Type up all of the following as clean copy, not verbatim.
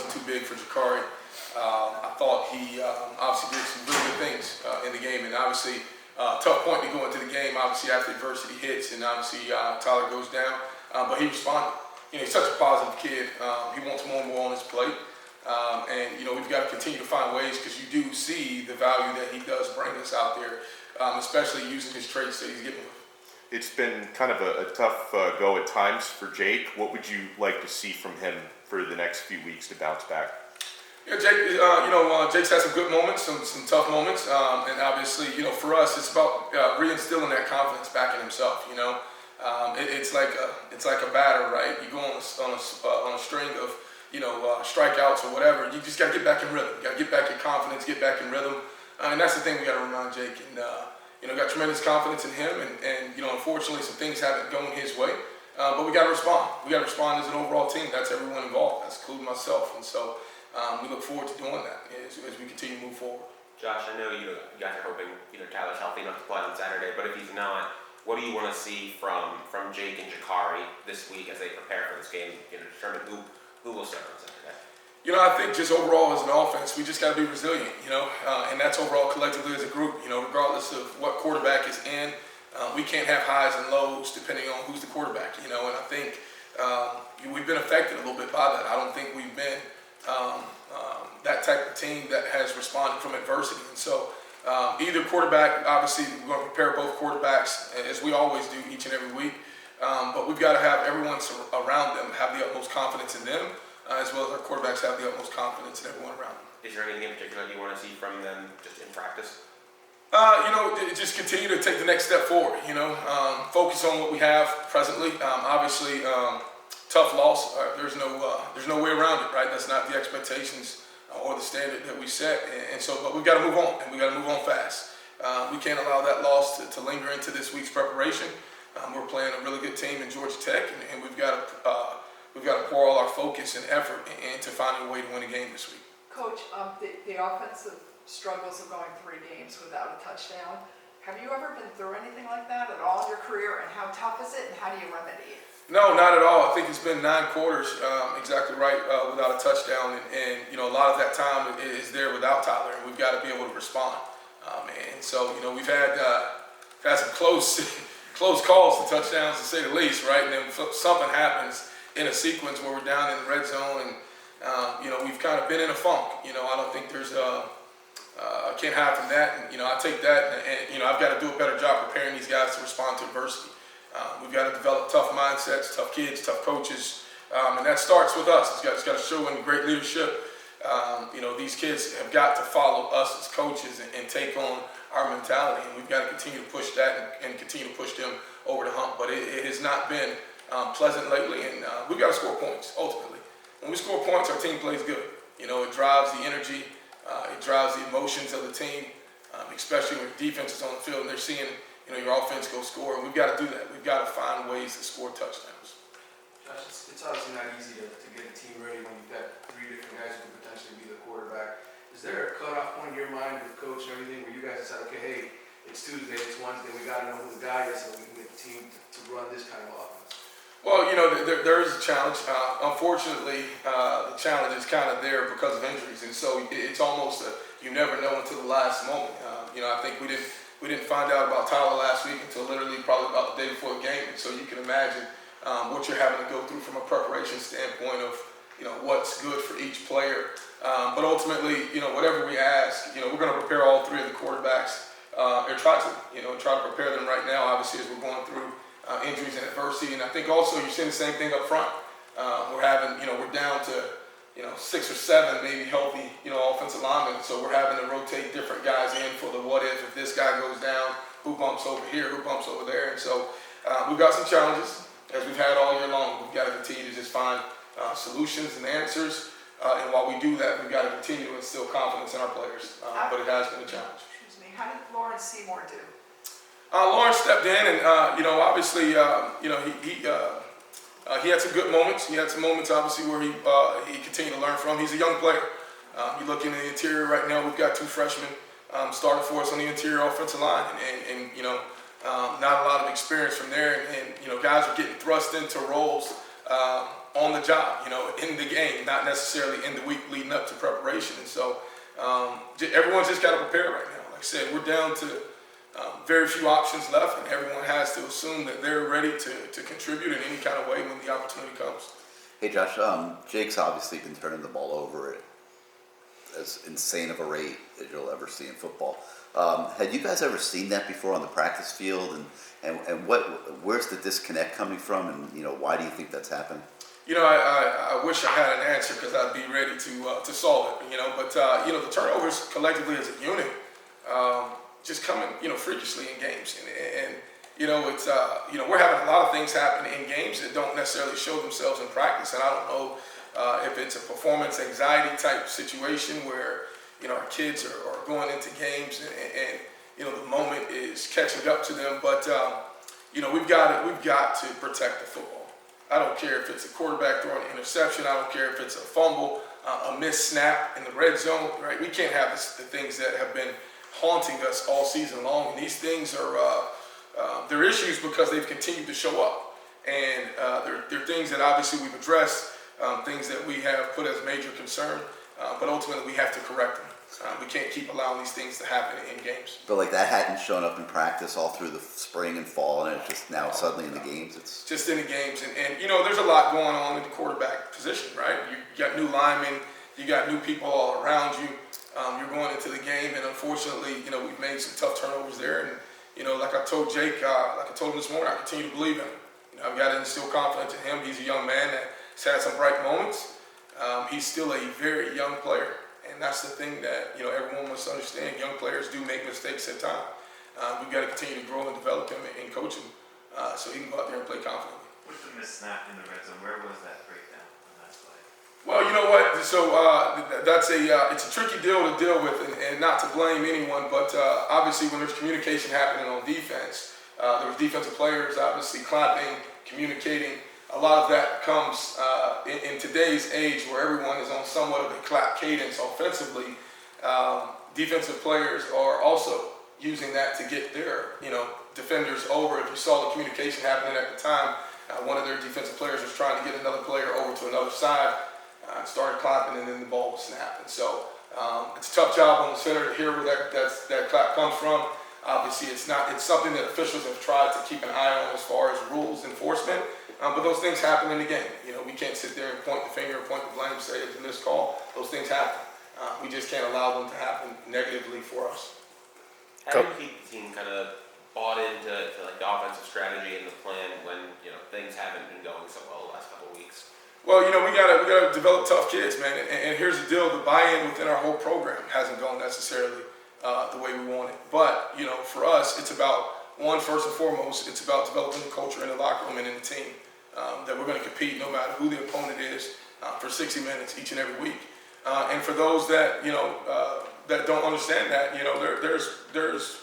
wasn't too big for Jakari. I thought he obviously did some really good things in the game, and obviously tough point to go into the game. Obviously after adversity hits, and obviously Tyler goes down, but he responded. He's such a positive kid. He wants more and more on his plate, and we've got to continue to find ways, because you do see the value that he does bring us out there, especially using his traits that he's getting with. It's been kind of a tough go at times for Jake. What would you like to see from him for the next few weeks to bounce back? Yeah, Jake. Jake's had some good moments, some tough moments, and obviously, for us, it's about reinstilling that confidence back in himself. It's like a batter, right? You go on a string of strikeouts or whatever. You just got to get back in rhythm. You got to get back in confidence, get back in rhythm, and that's the thing we got to remind Jake. And got tremendous confidence in him, and unfortunately, some things haven't gone his way. But we got to respond. We got to respond as an overall team. That's everyone involved. That's including myself, and so. We look forward to doing that as we continue to move forward. Josh, I know you guys are hoping Tyler's healthy enough to play on Saturday, but if he's not, what do you want to see from Jake and Jakari this week as they prepare for this game? To determine who will start on Saturday. I think just overall as an offense, we just got to be resilient. And that's overall collectively as a group. Regardless of what quarterback is in, we can't have highs and lows depending on who's the quarterback. And I think we've been affected a little bit by that. I don't think we've been that type of team that has responded from adversity. And so either quarterback, obviously we're going to prepare both quarterbacks as we always do each and every week, but we've got to have everyone around them have the utmost confidence in them, as well as our quarterbacks have the utmost confidence in everyone around them. Is there anything in particular you want to see from them just in practice? Just continue to take the next step forward, focus on what we have presently. Obviously, tough loss. There's no way around it, right? That's not the expectations or the standard that we set, and so. But we've got to move on, and we got to move on fast. We can't allow that loss to linger into this week's preparation. We're playing a really good team in Georgia Tech, and we've got to pour all our focus and effort into finding a way to win a game this week. Coach, the offensive struggles of going 3 games without a touchdown. Have you ever been through anything like that at all in your career, and how tough is it, and how do you remedy it? No, not at all. I think it's been 9 quarters, exactly right, without a touchdown, and a lot of that time is there without Tyler, and we've got to be able to respond. And so we've had some close calls to touchdowns, to say the least, right? And then something happens in a sequence where we're down in the red zone, and we've kind of been in a funk. I don't think there's I can't hide from that, and I take that, and I've got to do a better job preparing these guys to respond to adversity. We've got to develop tough mindsets, tough kids, tough coaches, and that starts with us. It's got to show in great leadership. These kids have got to follow us as coaches and take on our mentality, and we've got to continue to push that and continue to push them over the hump. But it has not been pleasant lately, and we've got to score points, ultimately. When we score points, our team plays good. It drives the energy, it drives the emotions of the team, especially when defense is on the field and they're seeing your offense go score, and we've got to do that. We've got to find ways to score touchdowns. Josh, it's obviously not easy to get a team ready when you've got 3 different guys who could potentially be the quarterback. Is there a cutoff point in your mind with the coach and everything where you guys decide, okay, hey, it's Tuesday, it's Wednesday, we got to know who the guy is so we can get the team to run this kind of offense? Well, there is a challenge. Unfortunately, the challenge is kind of there because of injuries, and so it's almost you never know until the last moment. I think we didn't find out about Tyler last week until literally probably about the day before the game, and so you can imagine what you're having to go through from a preparation standpoint of what's good for each player. But ultimately, whatever we ask, we're going to prepare all 3 of the quarterbacks and try to prepare them right now. Obviously, as we're going through injuries and adversity, and I think also you're seeing the same thing up front. We're down to 6 or 7 maybe healthy offensive linemen, so we're having to rotate different guys in for the what if this guy goes down, who bumps over here, who bumps over there, and so we've got some challenges as we've had all year long. We've got to continue to just find solutions and answers, and while we do that, we've got to continue to instill confidence in our players. But it has been a challenge. Excuse me. How did Lawrence Seymour do? Lawrence stepped in, and obviously, he had some good moments. He had some moments, obviously, where he continued to learn from. He's a young player. You look in the interior right now. We've got 2 freshmen starting for us on the interior offensive line, and not a lot of experience from there. And guys are getting thrust into roles on the job, in the game, not necessarily in the week leading up to preparation. And so everyone's just got to prepare right now. Like I said, we're down to very few options left, and everyone has to assume that they're ready to contribute in any kind of way when the opportunity comes. Hey Josh, Jake's obviously been turning the ball over at as insane of a rate as you'll ever see in football. Had you guys ever seen that before on the practice field, and where's the disconnect coming from, and why do you think that's happened? I wish I had an answer because I'd be ready to solve it. But the turnovers collectively as a unit just coming freakishly in games, and it's we're having a lot of things happen in games that don't necessarily show themselves in practice, and I don't know if it's a performance anxiety type situation where our kids are going into games and the moment is catching up to them, but we've got to protect the football. I don't care if it's a quarterback throwing an interception. I don't care if it's a fumble, a missed snap in the red zone. Right? We can't have the things that have been haunting us all season long. And these things are they're issues because they've continued to show up, and they're things that obviously we've addressed, things that we have put as major concern, but ultimately we have to correct them. We can't keep allowing these things to happen in games. But like that hadn't shown up in practice all through the spring and fall, and it's just now suddenly in the games. It's just in the games, and there's a lot going on in the quarterback position, right? You got new linemen, you got new people all around you. You're going into the game, and unfortunately, we've made some tough turnovers there. And like I told Jake, like I told him this morning, I continue to believe in him. I've got to instill confidence in him. He's a young man that's had some bright moments. He's still a very young player. And that's the thing that everyone must understand. Young players do make mistakes at times. We've got to continue to grow and develop him and coach him so he can go out there and play confidently. With the missed snap in the red zone, where was that breakdown on that play? Well, you know what? So it's a tricky deal to deal with, and not to blame anyone, but obviously when there's communication happening on defense, there was defensive players obviously clapping, communicating. A lot of that comes in today's age where everyone is on somewhat of a clap cadence offensively. Defensive players are also using that to get their defenders over. If you saw the communication happening at the time, one of their defensive players was trying to get another player over to another side, started clapping, and then the ball was snapped. And so it's a tough job on the center to hear where that clap comes from. Obviously, it's something that officials have tried to keep an eye on as far as rules enforcement. But those things happen in the game. We can't sit there and point the finger, point the blame, say it's a missed call. Those things happen. We just can't allow them to happen negatively for us. How do you keep the team kind of bought into like the offensive strategy and the plan when things haven't been going so well the last couple of weeks? Well, we gotta develop tough kids, man. And here's the deal: the buy-in within our whole program hasn't gone necessarily the way we want it. But for us, it's about first and foremost, it's about developing the culture in the locker room and in the team. That we're going to compete no matter who the opponent is for 60 minutes each and every week. And for those that that don't understand that, there's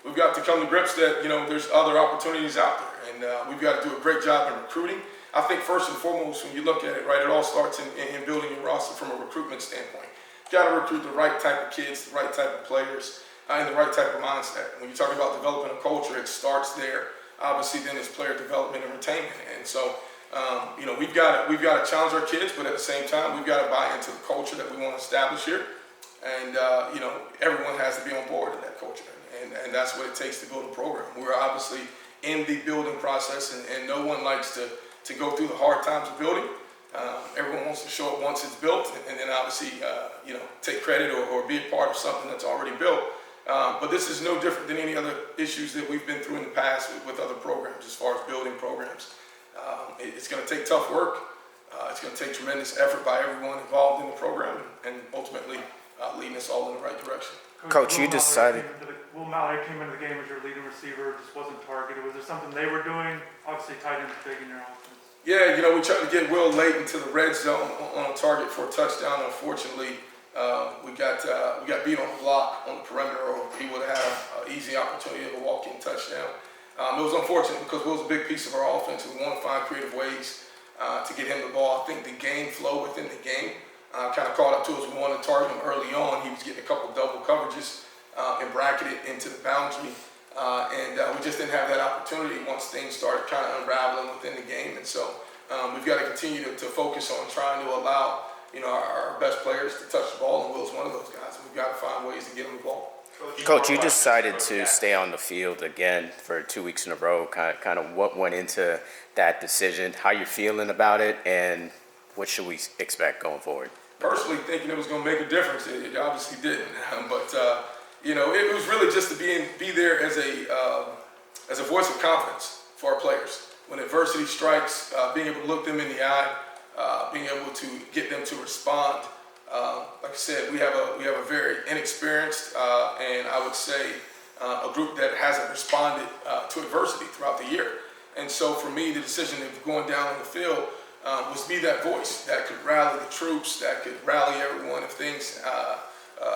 we've got to come to grips that there's other opportunities out there, and we've got to do a great job in recruiting. I think first and foremost, when you look at it, right, it all starts in building your roster from a recruitment standpoint. You got to recruit the right type of kids, the right type of players, and the right type of mindset. When you talk about developing a culture, it starts there. Obviously, then it's player development and retainment. And so, we've got to challenge our kids, but at the same time, we've got to buy into the culture that we want to establish here. And everyone has to be on board with that culture, and that's what it takes to build a program. We're obviously in the building process, and no one likes to go through the hard times of building. Everyone wants to show up once it's built, and then obviously take credit or be a part of something that's already built. But this is no different than any other issues that we've been through in the past with other programs as far as building programs. It's going to take tough work. It's going to take tremendous effort by everyone involved in the program, and ultimately leading us all in the right direction. Coach, you decided. Will Mallory came into the game as your leading receiver, just wasn't targeted. Was there something they were doing? Obviously, tight ends big in your offense. Yeah, we tried to get Will late into the red zone on a target for a touchdown. Unfortunately, we got beat on the block on the perimeter, or he would have had an easy opportunity of a walk-in touchdown. It was unfortunate because Will's a big piece of our offense. We want to find creative ways to get him the ball. I think the game flow within the game kind of caught up to us. We wanted to target him early on. He was getting a couple double coverages and bracketed into the boundary. And we just didn't have that opportunity once things started kind of unraveling within the game. And so we've got to continue to focus on trying to allow, our best players to touch the ball, and Will's one of those guys. And we've got to find ways to get him the ball. Coach, you decided to stay on the field again for 2 weeks in a row. Kind of what went into that decision, how you're feeling about it, and what should we expect going forward? Personally, thinking it was going to make a difference, it obviously didn't. But it was really just to be there as a voice of confidence for our players. When adversity strikes, being able to look them in the eye, being able to get them to respond. Like I said, we have a very inexperienced and I would say a group that hasn't responded to adversity throughout the year. And so for me, the decision of going down on the field was to be that voice that could rally the troops, that could rally everyone if things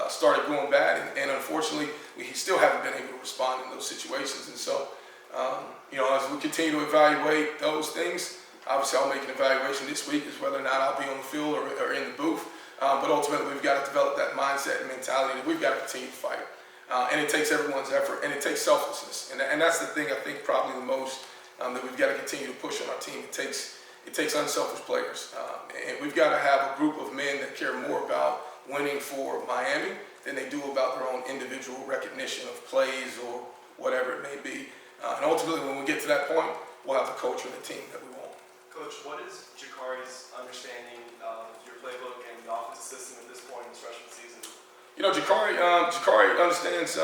started going bad. And unfortunately, we still haven't been able to respond in those situations. And so, as we continue to evaluate those things, obviously I'll make an evaluation this week as whether or not I'll be on the field or in the booth. But ultimately, we've got to develop that mindset and mentality that we've got to continue to fight. And it takes everyone's effort, and it takes selflessness. And that's the thing I think probably the most that we've got to continue to push on our team. It takes unselfish players. And we've got to have a group of men that care more about winning for Miami than they do about their own individual recognition of plays or whatever it may be. And ultimately, when we get to that point, we'll have the culture and the team that we want. Coach, what is Jakari's understanding of your playbook and the offensive system at this point in this freshman season? Jakari understands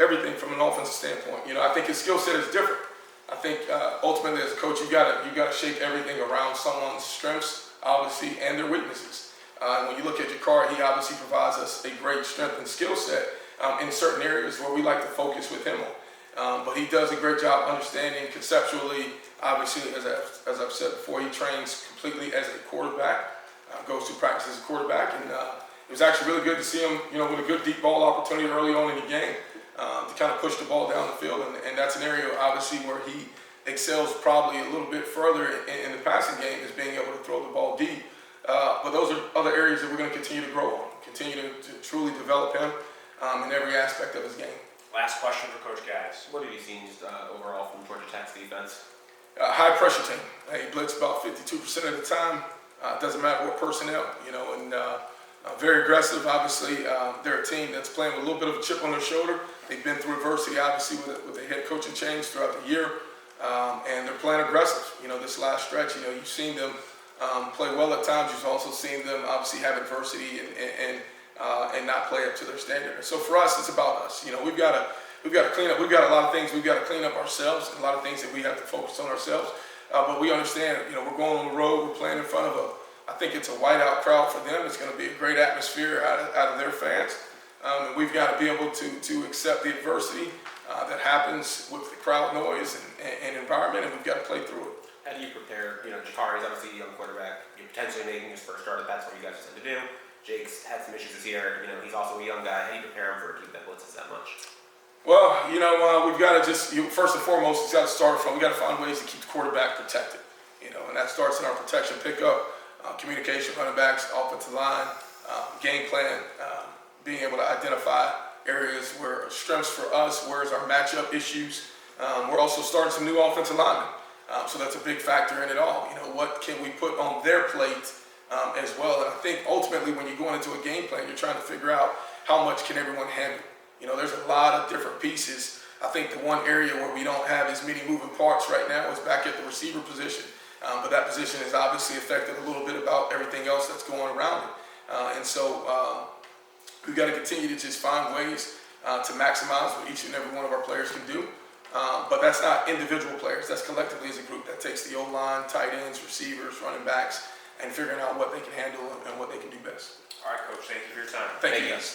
everything from an offensive standpoint. I think his skill set is different. I think ultimately as a coach, you got to shape everything around someone's strengths, obviously, and their weaknesses. When you look at Jakari, he obviously provides us a great strength and skill set in certain areas where we like to focus with him on. But he does a great job understanding conceptually. Obviously, as I've said before, he trains completely as a quarterback, goes to practice as a quarterback, and it was actually really good to see him, with a good deep ball opportunity early on in the game to kind of push the ball down the field, and that's an area obviously where he excels probably a little bit further in the passing game is being able to throw the ball deep. But those are other areas that we're going to continue to grow on, continue to truly develop him in every aspect of his game. Last question for Coach Gattis. What have you seen just overall from Georgia Tech's defense? High pressure team. They blitz about 52% of the time. Doesn't matter what personnel, and very aggressive. Obviously, they're a team that's playing with a little bit of a chip on their shoulder. They've been through adversity, obviously, with a head coaching change throughout the year, and they're playing aggressive. This last stretch, you've seen them play well at times. You've also seen them obviously have adversity and not play up to their standard. So for us, it's about us. We've got to clean up. We've got a lot of things we've got to clean up ourselves, and a lot of things that we have to focus on ourselves. But we understand, we're going on the road. We're playing in front of I think it's a whiteout crowd for them. It's going to be a great atmosphere out of their fans. And we've got to be able to accept the adversity that happens with the crowd noise and environment, and we've got to play through it. How do you prepare? Jakari's obviously a young quarterback. You're potentially making his first start. That's what you guys said to do. Jake's had some issues this year. He's also a young guy. How do you prepare him for a team that blitzes that much? Well, we've got to first and foremost, it's got to start from, we got to find ways to keep the quarterback protected, and that starts in our protection pickup, communication, running backs, offensive line, game plan, being able to identify areas where strengths for us, where's our matchup issues. We're also starting some new offensive linemen, so that's a big factor in it all. What can we put on their plate as well? And I think ultimately when you're going into a game plan, you're trying to figure out how much can everyone handle. There's a lot of different pieces. I think the one area where we don't have as many moving parts right now is back at the receiver position. But that position is obviously affected a little bit about everything else that's going around it. And so we've got to continue to just find ways to maximize what each and every one of our players can do. But that's not individual players. That's collectively as a group that takes the O-line, tight ends, receivers, running backs, and figuring out what they can handle and what they can do best. All right, Coach. Thank you for your time. Thank you, guys.